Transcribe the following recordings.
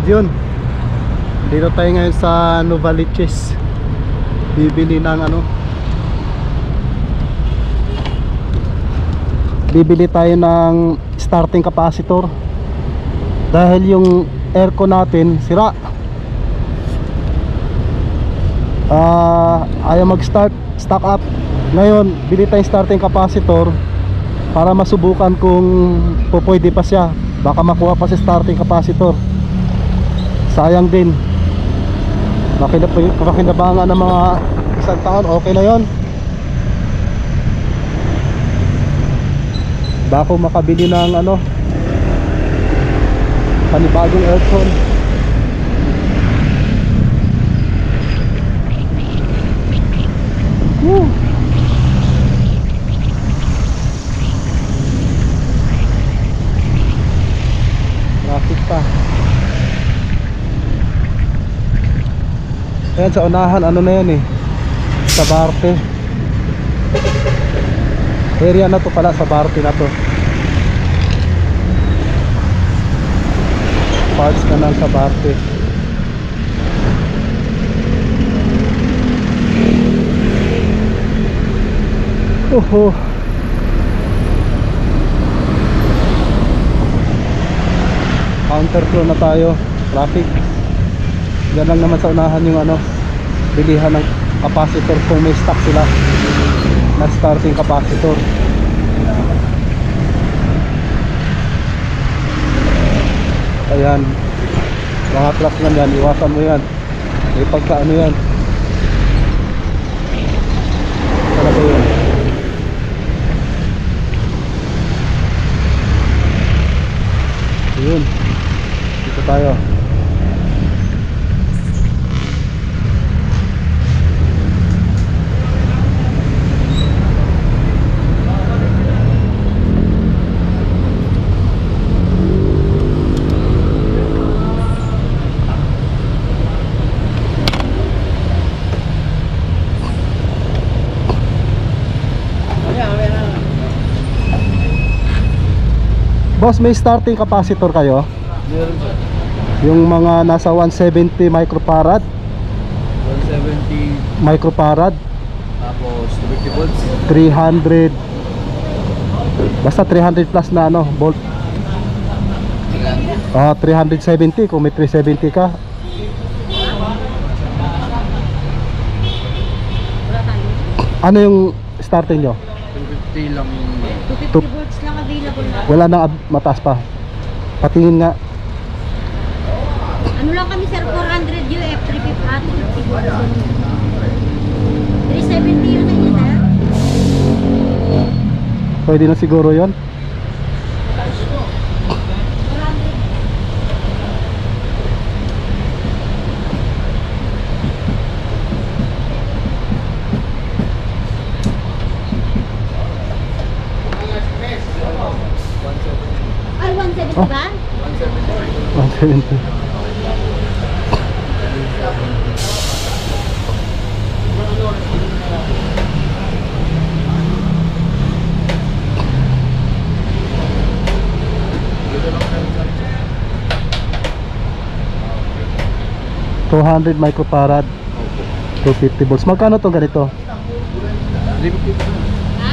yun, dito tayo ngayon sa Novaliches. Bibili ng bibili tayo ng starting capacitor dahil yung aircon natin sira. Ayaw mag-start, stock up. Ngayon, bili tayong starting capacitor para masubukan kung pwede pa siya. Baka makuha pa si starting capacitor. Sayang din. Makinabangan ng mga isang taon, okay na yon. Baka makabili ng panibagong aircon. Woo! Traffic pa. Ayan sa unahan, na yan sa Barte. Area na to pala, sa Barte na to. Parts na lang sa Barte. Oho. Counterflow na tayo. Traffic. Yan lang naman sa unahan yung bilihan ng capacitor kung may stock sila na starting capacitor. Ayan, mga truck lang yan, iwasan mo yan. May pagka yan talaga yun. Yun, dito tayo. Boss, may starting capacitor kayo? Meron sir. Yung mga nasa 170 microfarad? 170. Microfarad? Tapos 250 volts. 300. Basta 300 plus na volt. 370 kung may 370 ka. Ano yung starting nyo? 250 lang. 250 volts lang available na. Wala nang mataas pa. Patingin nga. Ano lang kami sir, 400 UF, 350 volts. 370 yun na yun sir. Pwede na siguro yon. Ay, 170 Oh. ba? 170. $200 microfarad, 250 volts. Magkano to ganito? 350. Ha?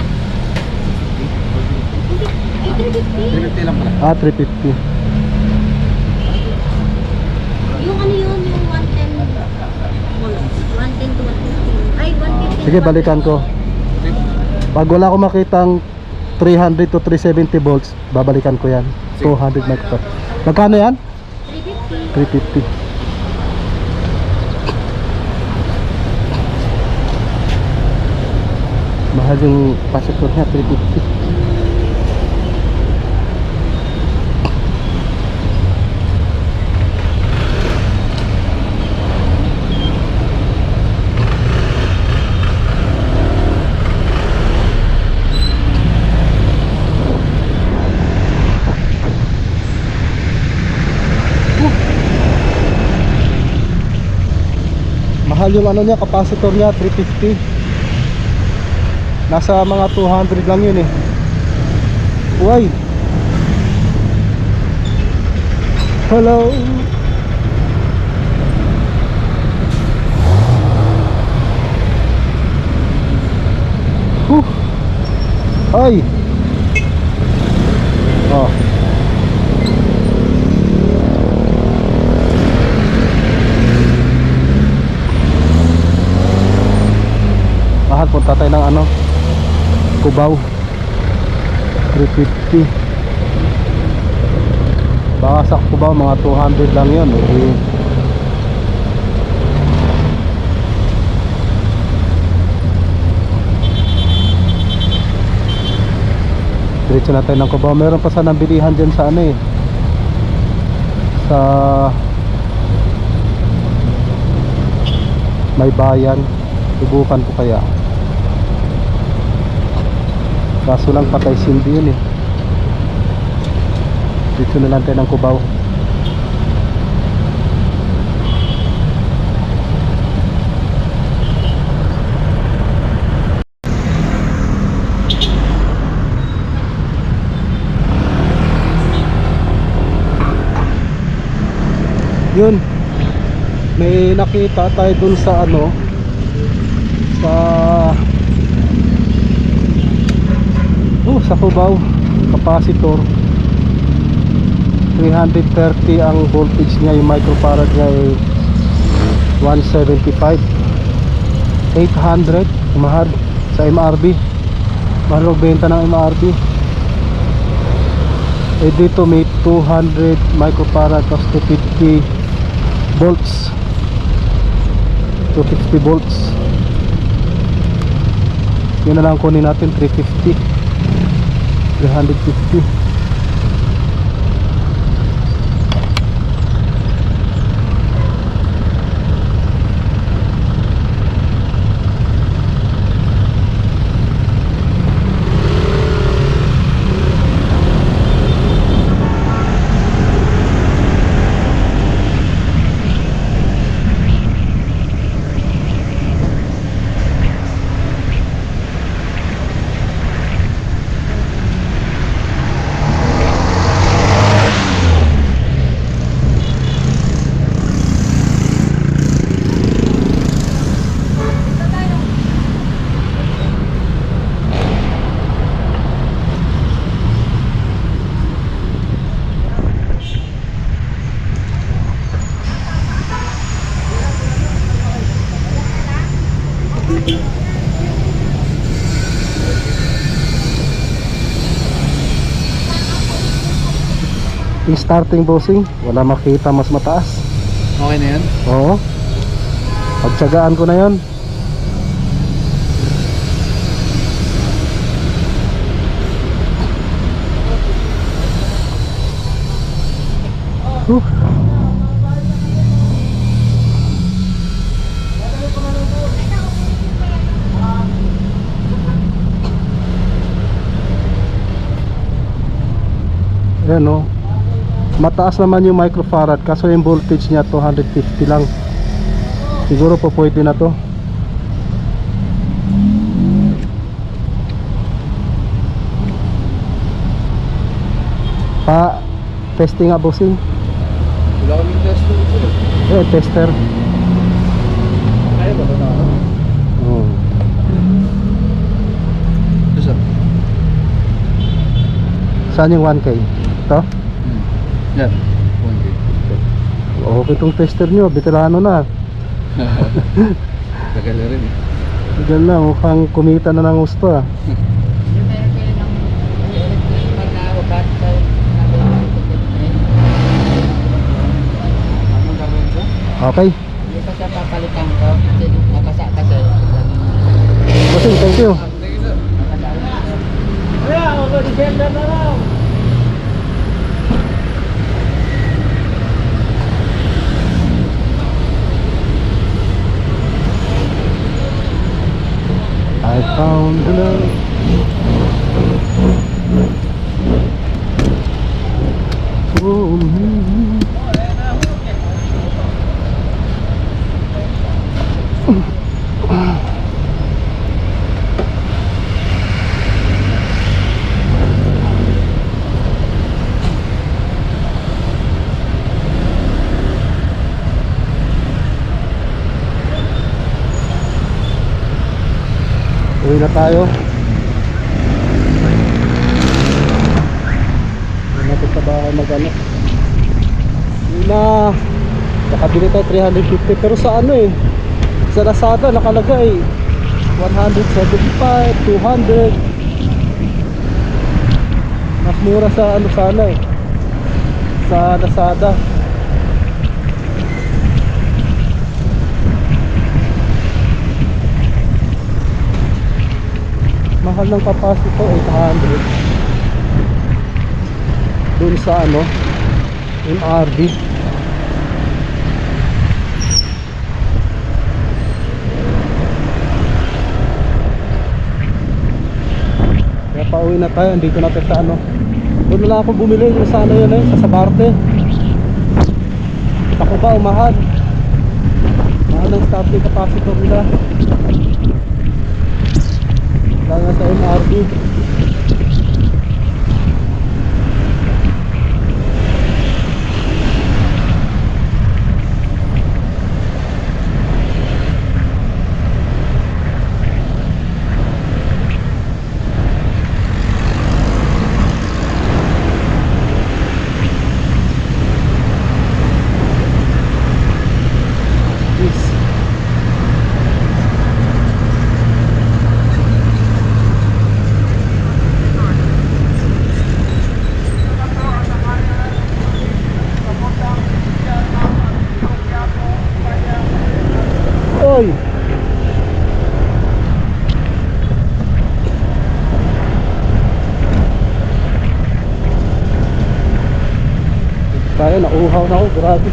350? 350 lang pala. 350. Yung yun, yung 110 volts. 110 to 150. Ay, 150. Sige, balikan ko. Pag wala akong makitang 300 to 370 volts, babalikan ko yan. 200 microfarad. Magkano yan? 350. 350. Mahal yung capacitor niya, 350. Mahal yung niya, capacitor niya, 350. Nasa mga 200 lang yun Why? Hello. Cubao 350. Baka sa Cubao mga 200 lang yun. Okay. Diretso natin ng Cubao. Meron pa sanang bilihan dyan sa ano eh, sa may bayan. Subukan ko kaya, kaso lang patay sindi yun eh. Dito na lang tayo ng Cubao. Yun, may nakita tayo dun sa ano, sa Cubao capacitor. 330 ang voltage niya, yung microfarad niya ay 175. 800 mahal sa MRB, mahal benta ng MRB. Eh dito may 200 microfarad plus 250 volts, 250 volts. Yun na lang kunin natin, 350, 350. Yung starting bossing, wala makita mas mataas. Okay na yan? Oo, pagtsagaan ko na yon. Ayan o, mataas naman yung microfarad, kaso yung voltage niya 250 lang. Siguro po pwede na to. Pa testing nga bossing. Wala kaming test ito. Tester. Kaya ba ito na ako? Oh. Ito sir. Saan yung 1K? Ito? Yan. 1K. Okay itong tester nyo, veterano na. Tagal na rin eh. Tagal na, mukhang kumita na ng gusto ah. Yung meron kayo ng electric mag-ugat sa Anong gagawin ko? Okay. hindi pa siya papalitan ko kasi nakasa kasi Bossing, thank you. Thank you sir. kaya ako December na lang. I found the love. Oh, uwi na tayo. Uwi natin sa bahay mag-ano. Uwi na. Nakabili tayo 350. Pero sa ano eh, sa Lazada nakalagay 175, 200. Mas mura sa ano sana eh, sa Lazada. Mahal ng kapasito 800 dun sa ano MRD. Kaya pauwi na tayo, andito na tayo sa ano. Doon na lang ako bumili yung sa ano yun eh, sa Sabarte. Ako ba, mahal. Mahal ng starting capacitor nila. Lalo na sa MRD. Oy. Kaya nauuhaw na ako, grabe.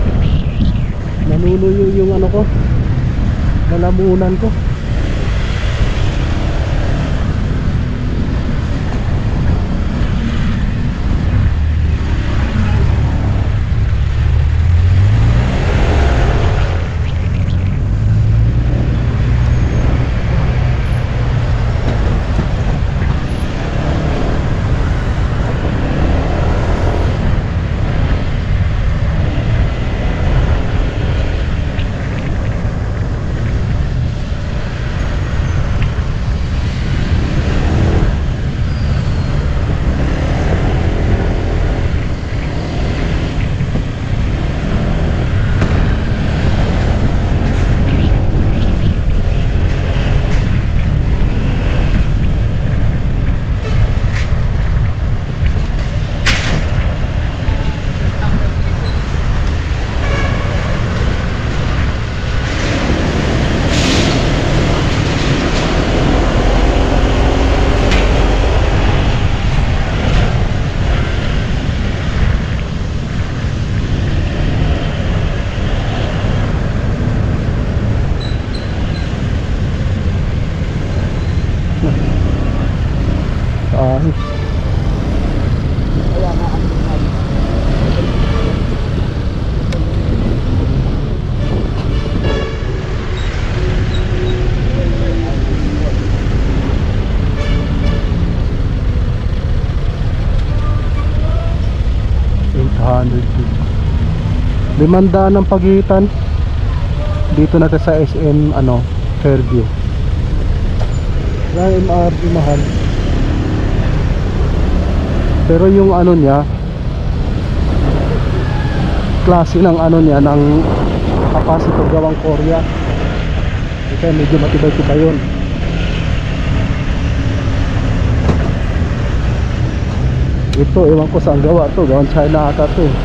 Nanunuyo yung ano ko, lalamunan ko. Limandaan ang pagitan dito natin sa SM ano, Fairview. Yung MRT mahal. Pero yung ano niya, klase ng ano niya, ng capacitor gawang Korea. Kaya medyo matibay-tibay yun. Ito, ewan ko saan gawa to, gawang China ata to eh.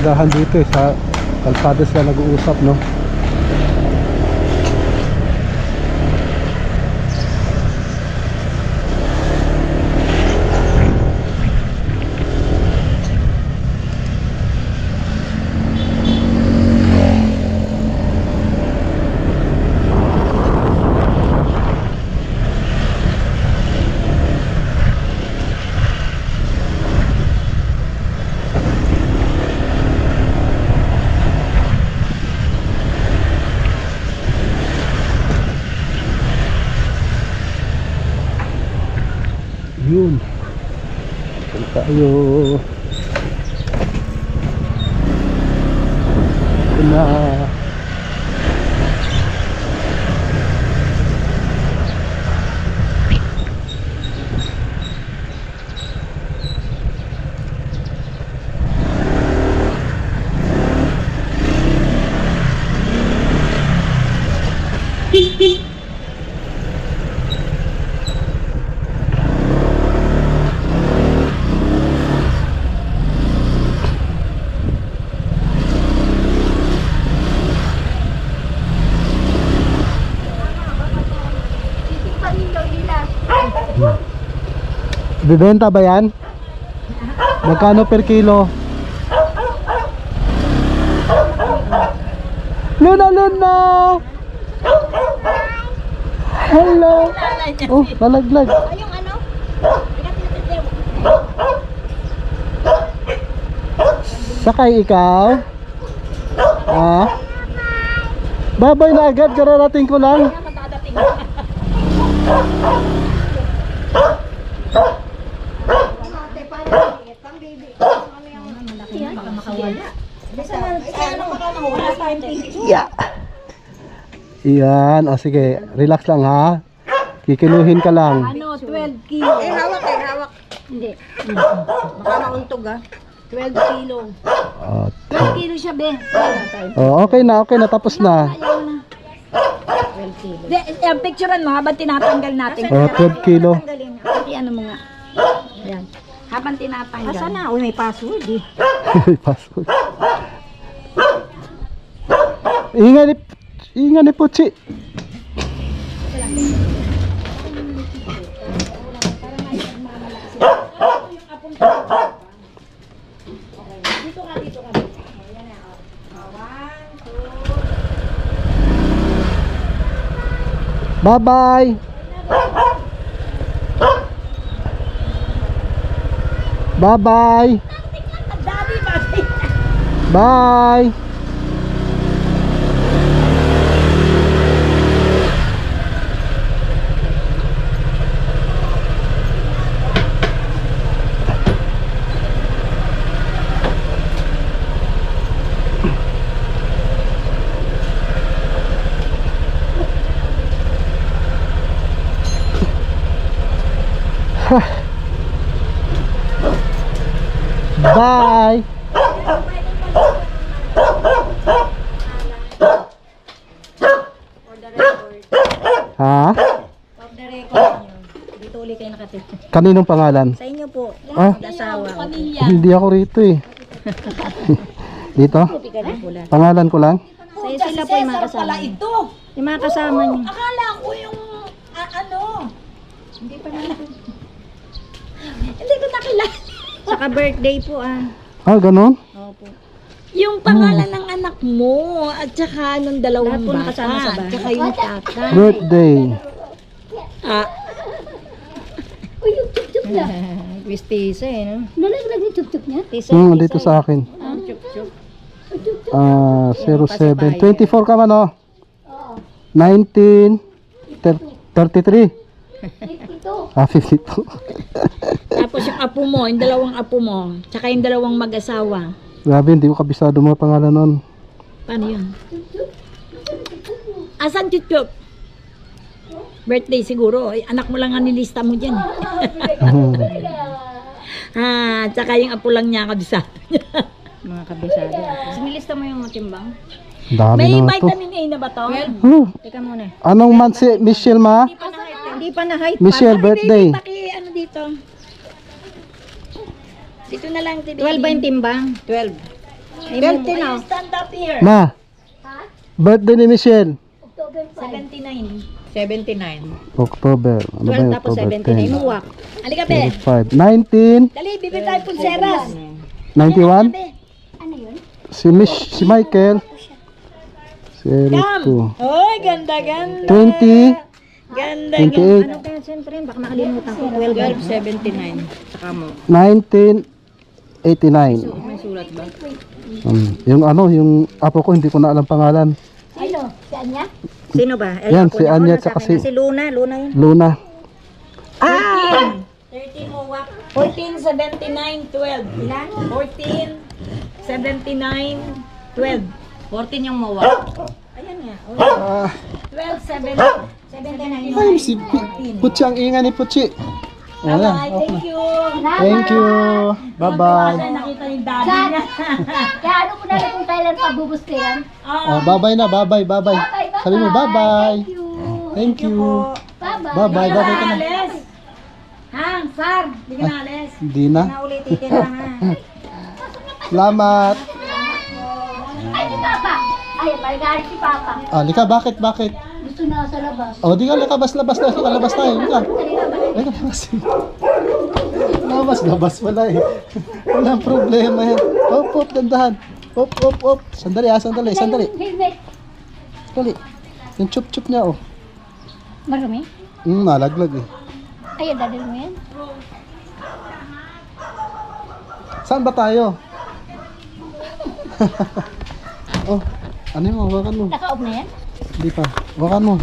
tindahan dito eh. Sa kalsada sila nag-uusap, no? Yun. Punta tayo. Ito na. Bibenta ba yan? Magkano per kilo? Luna, Luna! Hello! Oh, nalaglag. Yung ano? Sakay ikaw? Ah? Babay na agad, kararating ko lang. Yeah. Iyan, o sige, relax lang ha. Kikiluhin ka lang. Ano, 12 kilo. Hawak. Hindi. Baka nauntog 12 kilo. O, 12 kilo siya, be. okay na, tapos na. Yung picturean mo habang tinatanggal natin. O, 12 kilo. Ano mo nga. Ayan. Habang tinatanggal. Asa na? Uy, may password eh. Password. Ingat ni Puchi. Bye-bye. Bye-bye. Bye. Bye. Ha? Off the record nyo. Dito ulit kayo nakatip. Kaninong pangalan? Sa inyo po. Ah, Mag-asawa. hindi ako rito eh. Dito? Pangalan ko lang? Sa sila po yung mga kasama. Yung mga kasama nyo. Akala ko yung, ano, Hindi ko nakilala. Saka birthday po Ah, ganun? Opo. yung pangalan ng anak mo, at saka nung dalawang Lahat po bata, nakasama sa at bahay. saka yung tata. Birthday. Ah, Twistisa no? nalaglag yung tuk-tuk niya? Dito sa akin. 07. 24 ka man oh. 19. 33. 52. Tapos yung apo mo, yung dalawang apo mo, tsaka yung dalawang mag-asawa. Grabe, hindi ko kabisado mga pangalan nun. Paano yun? Asan Chuchup? Birthday siguro. Ay, anak mo lang ang nilista mo dyan. Tsaka yung apo lang niya kabisado niya. Mga kabisado. Sinilista mo yung timbang? Dami May naman to. vitamin A na ba to? Teka muna. Anong month si Michelle ma? Hindi pa na height. Michelle birthday. Ano dito? Dito na lang. 12 ba yung timbang? 12. 30 na. Stand up here. Ma, birthday ni Michelle. 79. 79. October. Ano ba 12 yung tapos October 79. Muwak. Halika, be. 5. 19. Dali, bibili tayo pulseras. 91. Ano yun? Si Michael. 02. Oy, ganda, ganda. 20. Ganda, 28. ganda. Ano kaya, siyempre, baka makalimutan ko. 1279. Saka mo. 1989. May sulat ba? Yung ano, yung apo ko hindi ko na alam pangalan. Sino? Si Anya? Sino ba? Yan, ako si na, Anya ako na, tsaka sa akin na. si- Si Luna, Luna yun. Luna. 13 mo, wak. 1479, 12. Ilan? 1479, 12. 14 yung mawak. Ayan nga. 12, 79. Ay, si Puchi, ang ingay ni Puchi. Ayan. Bye, thank you. Thank you. Bye-bye. Nakita yung daddy niya. Kaya ano ko na lang kung kailan pabubustiran? Oh, bye-bye na, bye-bye. Sabi mo, bye-bye. Thank you. Bye-bye. Bye-bye, bye-bye ka na. Alis. Ha, Sar, hindi ka na alis. Hindi na. Naulitin na ha. Salamat. Ay, si Papa. Ay, magalit si Papa. Ah, lika, bakit? Gusto na sa labas. Oh, di ka, lika, labas tayo. Labas tayo, lika. Lika, labas wala eh. Walang problema yan. Op, dandahan. Op. Sandali. Helmet. Dali. Yung chup-chup niya, oh. Marumi? Nalaglag eh. Ay, dadal mo yan? Saan ba tayo? Oh, ano yung hawakan mo? Naka-off na yan? Hindi pa. Hawakan mo.